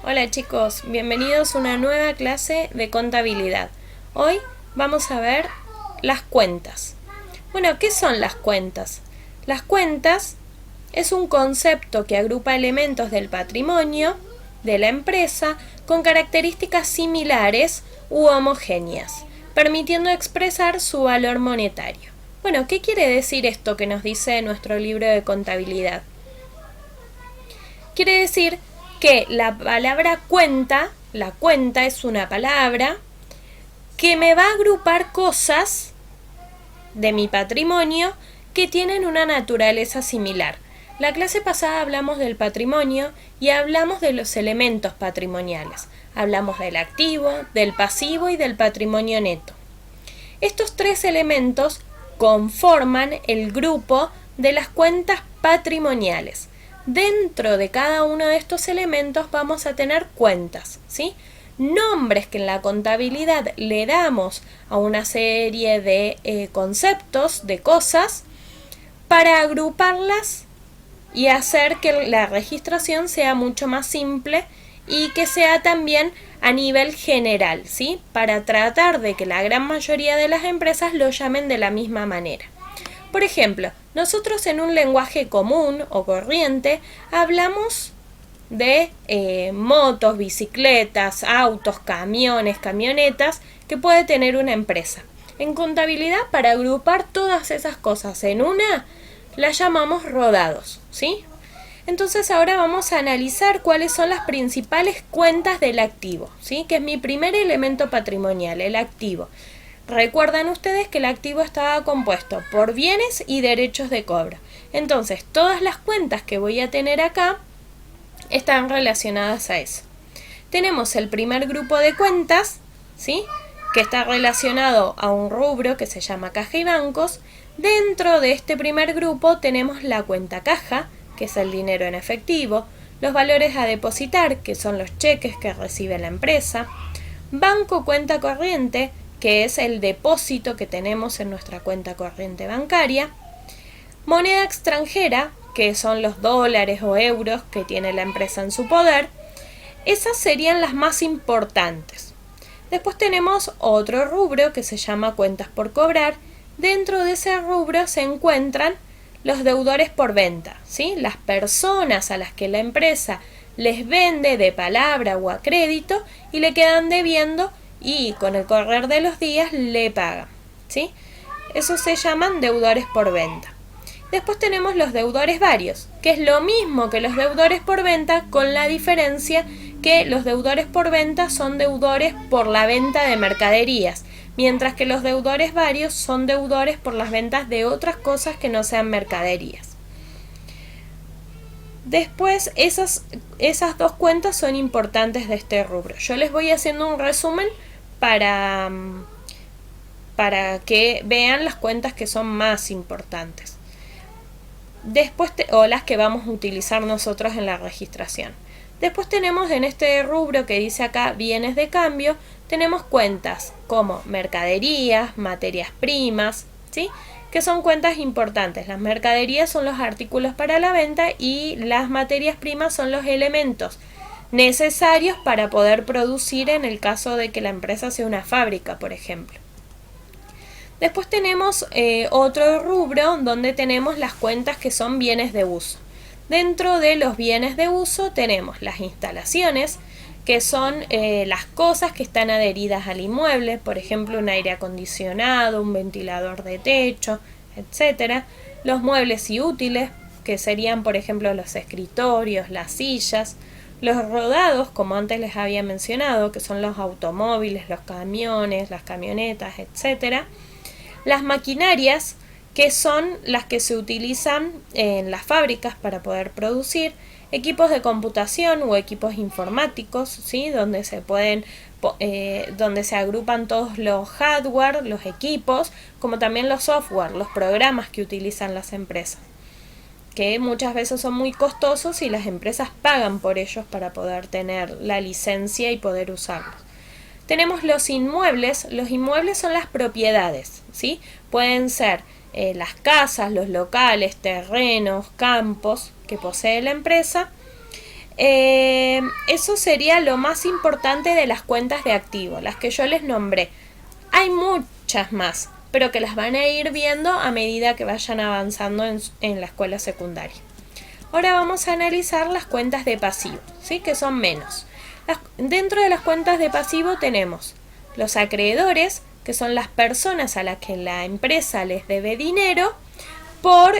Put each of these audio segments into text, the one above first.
Hola chicos, bienvenidos a una nueva clase de contabilidad. Hoy vamos a ver las cuentas. Bueno, ¿qué son las cuentas? Las cuentas es un concepto que agrupa elementos del patrimonio de la empresa con características similares u homogéneas, permitiendo expresar su valor monetario. Bueno, ¿qué quiere decir esto que nos dice nuestro libro de contabilidad? Quiere decir que la palabra cuenta, la cuenta es una palabra que me va a agrupar cosas de mi patrimonio que tienen una naturaleza similar. La clase pasada hablamos del patrimonio y hablamos de los elementos patrimoniales. Hablamos del activo, del pasivo y del patrimonio neto. Estos tres elementos conforman el grupo de las cuentas patrimoniales. Dentro de cada uno de estos elementos vamos a tener cuentas, ¿sí? Nombres que en la contabilidad le damos a una serie de conceptos, de cosas, para agruparlas y hacer que la registración sea mucho más simple y que sea también a nivel general, ¿sí? Para tratar de que la gran mayoría de las empresas lo llamen de la misma manera. Por ejemplo, nosotros en un lenguaje común o corriente hablamos de motos, bicicletas, autos, camiones, camionetas que puede tener una empresa. En contabilidad, para agrupar todas esas cosas en una, la llamamos rodados, ¿sí? Entonces ahora vamos a analizar cuáles son las principales cuentas del activo, ¿sí? Que es mi primer elemento patrimonial, el activo. Recuerdan ustedes que el activo estaba compuesto por bienes y derechos de cobro. Entonces, todas las cuentas que voy a tener acá están relacionadas a eso. Tenemos el primer grupo de cuentas, ¿sí? Que está relacionado a un rubro que se llama caja y bancos. Dentro de este primer grupo tenemos la cuenta caja, que es el dinero en efectivo, los valores a depositar, que son los cheques que recibe la empresa, banco cuenta corriente, que es el depósito que tenemos en nuestra cuenta corriente bancaria, moneda extranjera, que son los dólares o euros que tiene la empresa en su poder. Esas serían las más importantes. Después tenemos otro rubro que se llama cuentas por cobrar. Dentro de ese rubro se encuentran los deudores por venta, ¿sí? Las personas a las que la empresa les vende de palabra o a crédito y le quedan debiendo y con el correr de los días le pagan, ¿sí? Esos se llaman deudores por venta. Después tenemos los deudores varios, que es lo mismo que los deudores por venta, con la diferencia que los deudores por venta son deudores por la venta de mercaderías, mientras que los deudores varios son deudores por las ventas de otras cosas que no sean mercaderías. Después, esas dos cuentas son importantes de este rubro. Yo les voy haciendo un resumen para que vean las cuentas que son más importantes. Después o las que vamos a utilizar nosotros en la registración. Después tenemos en este rubro que dice acá bienes de cambio, tenemos cuentas como mercaderías, materias primas, ¿sí? Que son cuentas importantes. Las mercaderías son los artículos para la venta y las materias primas son los elementos necesarios para poder producir en el caso de que la empresa sea una fábrica, por ejemplo. Después tenemos otro rubro donde tenemos las cuentas que son bienes de uso. Dentro de los bienes de uso tenemos las instalaciones, que son las cosas que están adheridas al inmueble, por ejemplo un aire acondicionado, un ventilador de techo, etc. Los muebles y útiles, que serían por ejemplo los escritorios, las sillas. Los rodados, como antes les había mencionado, que son los automóviles, los camiones, las camionetas, etc. Las maquinarias, que son las que se utilizan en las fábricas para poder producir, equipos de computación o equipos informáticos, ¿sí? Donde se agrupan todos los hardware, los equipos, como también los software, los programas que utilizan las empresas, que muchas veces son muy costosos y las empresas pagan por ellos para poder tener la licencia y poder usarlos. Tenemos los inmuebles son las propiedades, ¿sí? Pueden ser las casas, los locales, terrenos, campos que posee la empresa. Eso sería lo más importante de las cuentas de activo, las que yo les nombré. Hay muchas más, pero que las van a ir viendo a medida que vayan avanzando en la escuela secundaria. Ahora vamos a analizar las cuentas de pasivo, ¿sí? Que son menos. Dentro de las cuentas de pasivo tenemos los acreedores, que son las personas a las que la empresa les debe dinero por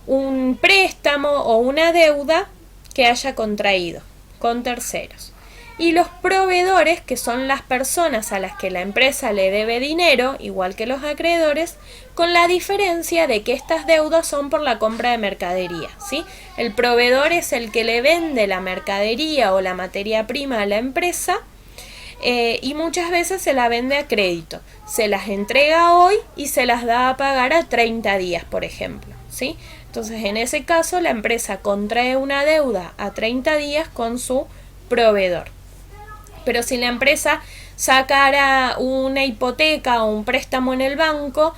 un préstamo o una deuda que haya contraído con terceros. Y los proveedores, que son las personas a las que la empresa le debe dinero, igual que los acreedores, con la diferencia de que estas deudas son por la compra de mercadería, ¿sí? El proveedor es el que le vende la mercadería o la materia prima a la empresa, y muchas veces se la vende a crédito. Se las entrega hoy y se las da a pagar a 30 días, por ejemplo, ¿sí? Entonces, en ese caso, la empresa contrae una deuda a 30 días con su proveedor. Pero si la empresa sacara una hipoteca o un préstamo en el banco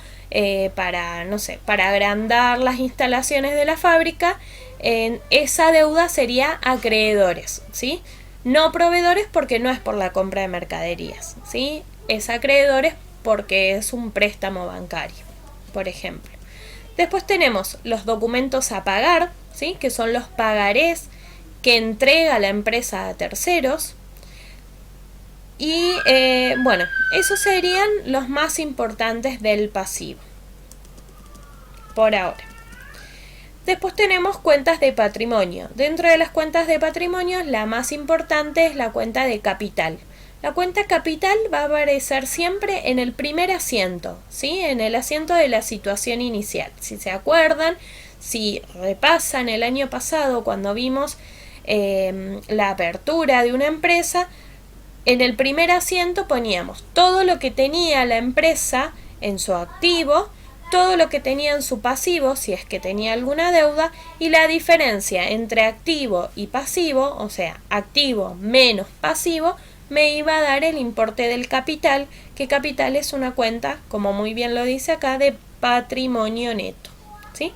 para, no sé, para agrandar las instalaciones de la fábrica, esa deuda sería acreedores, ¿sí? No proveedores, porque no es por la compra de mercaderías, ¿sí? Es acreedores porque es un préstamo bancario, por ejemplo. Después tenemos los documentos a pagar, ¿sí? Que son los pagarés que entrega la empresa a terceros. Y bueno, esos serían los más importantes del pasivo, por ahora. Después tenemos cuentas de patrimonio. Dentro de las cuentas de patrimonio, la más importante es la cuenta de capital. La cuenta capital va a aparecer siempre en el primer asiento, ¿sí? En el asiento de la situación inicial. Si se acuerdan, si repasan el año pasado cuando vimos la apertura de una empresa, en el primer asiento poníamos todo lo que tenía la empresa en su activo, todo lo que tenía en su pasivo, si es que tenía alguna deuda, y la diferencia entre activo y pasivo, o sea, activo menos pasivo, me iba a dar el importe del capital, que capital es una cuenta, como muy bien lo dice acá, de patrimonio neto, ¿sí?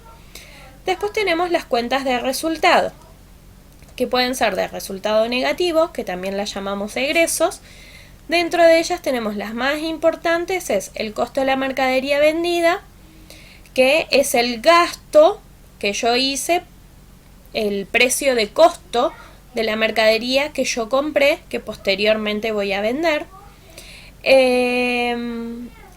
Después tenemos las cuentas de resultado, que pueden ser de resultado negativo, que también las llamamos egresos. Dentro de ellas tenemos las más importantes, es el costo de la mercadería vendida, que es el gasto que yo hice, el precio de costo de la mercadería que yo compré, que posteriormente voy a vender.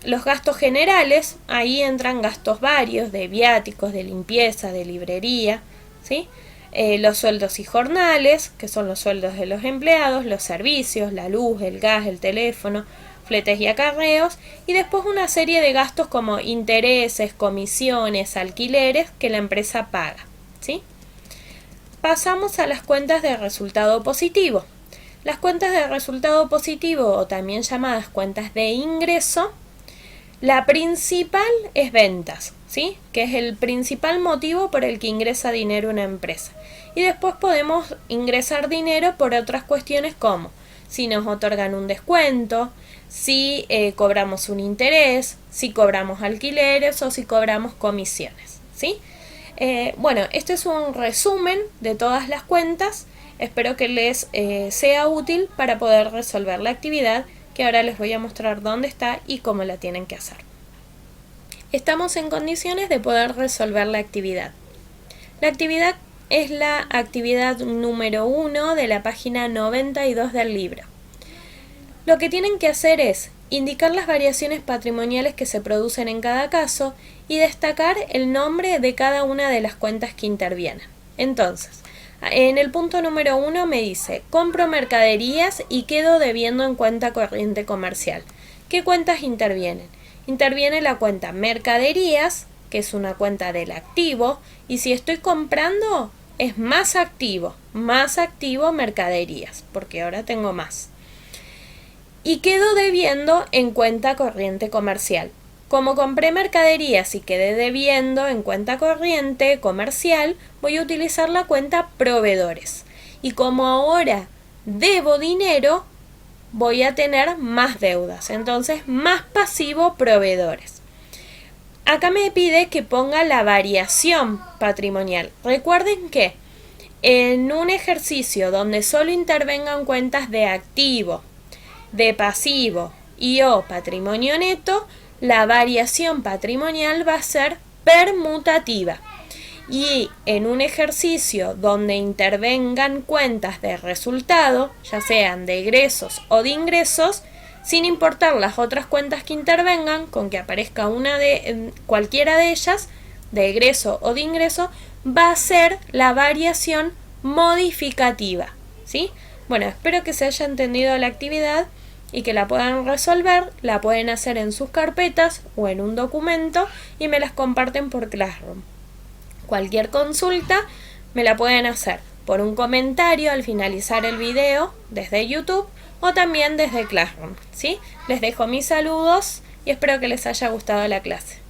Los gastos generales, ahí entran gastos varios, de viáticos, de limpieza, de librería, ¿sí? Los sueldos y jornales, que son los sueldos de los empleados, los servicios, la luz, el gas, el teléfono, fletes y acarreos, y después una serie de gastos como intereses, comisiones, alquileres que la empresa paga, ¿sí? Pasamos a las cuentas de resultado positivo. Las cuentas de resultado positivo, o también llamadas cuentas de ingreso, la principal es ventas, ¿sí? Que es el principal motivo por el que ingresa dinero una empresa. Y después podemos ingresar dinero por otras cuestiones como si nos otorgan un descuento, si cobramos un interés, si cobramos alquileres o si cobramos comisiones, ¿sí? Bueno, este es un resumen de todas las cuentas. Espero que les sea útil para poder resolver la actividad, que ahora les voy a mostrar dónde está y cómo la tienen que hacer. Estamos en condiciones de poder resolver la actividad. La actividad es la actividad número 1 de la página 92 del libro. Lo que tienen que hacer es indicar las variaciones patrimoniales que se producen en cada caso y destacar el nombre de cada una de las cuentas que intervienen. Entonces, en el punto número 1 me dice, compro mercaderías y quedo debiendo en cuenta corriente comercial. ¿Qué cuentas intervienen? Interviene la cuenta mercaderías, que es una cuenta del activo, y si estoy comprando es más activo mercaderías, porque ahora tengo más. Y quedo debiendo en cuenta corriente comercial. Como compré mercaderías y quedé debiendo en cuenta corriente comercial, voy a utilizar la cuenta proveedores. Y como ahora debo dinero, voy a tener más deudas. Entonces, más pasivo proveedores. Acá me pide que ponga la variación patrimonial. Recuerden que En un ejercicio donde solo intervengan cuentas de activo, de pasivo y o patrimonio neto, la variación patrimonial va a ser permutativa. Y en un ejercicio donde intervengan cuentas de resultado, ya sean de egresos o de ingresos, sin importar las otras cuentas que intervengan, con que aparezca cualquiera de ellas, de egreso o de ingreso, va a ser la variación modificativa, ¿sí? Bueno, espero que se haya entendido la actividad y que la puedan resolver. La pueden hacer en sus carpetas o en un documento y me las comparten por Classroom. Cualquier consulta me la pueden hacer por un comentario al finalizar el video desde YouTube o también desde Classroom, ¿sí? Les dejo mis saludos y espero que les haya gustado la clase.